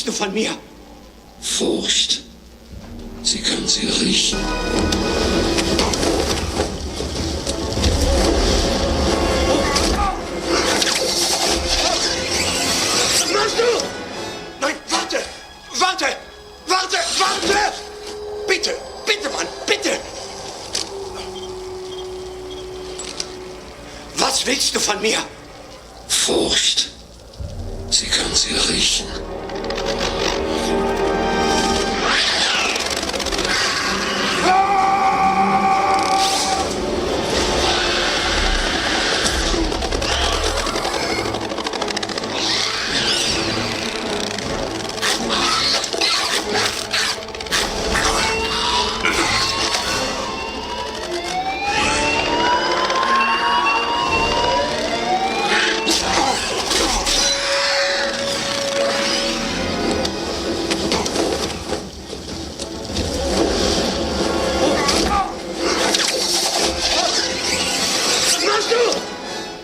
willst du von mir? Furcht. Sie kann sie riechen. Was machst du? Nein, warte! Warte! Warte! Warte! Bitte! Bitte, Mann! Bitte! Was willst du von mir? Furcht. Sie kann sie riechen.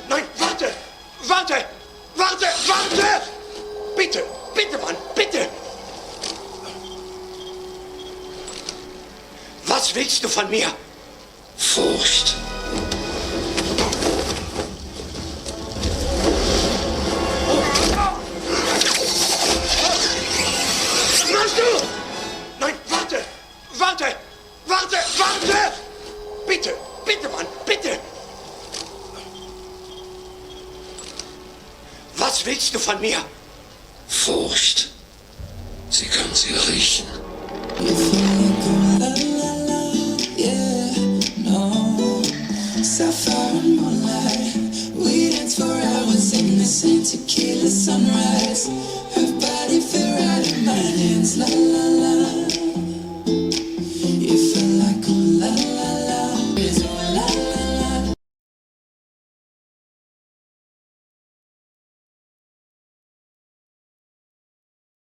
Nein, warte! Warte! Warte! Warte! Bitte! Bitte, Mann! Bitte! Was willst du von mir? Furcht. Was machst du? Nein, warte! Warte! Warte! Warte! Bitte! Bitte, Mann! Bitte! Was willst du von mir? Furcht. Sie kann sie riechen. Sapphire and moonlight, we danced for hours in the same tequila sunrise. Her body fit right in my hands, la la la.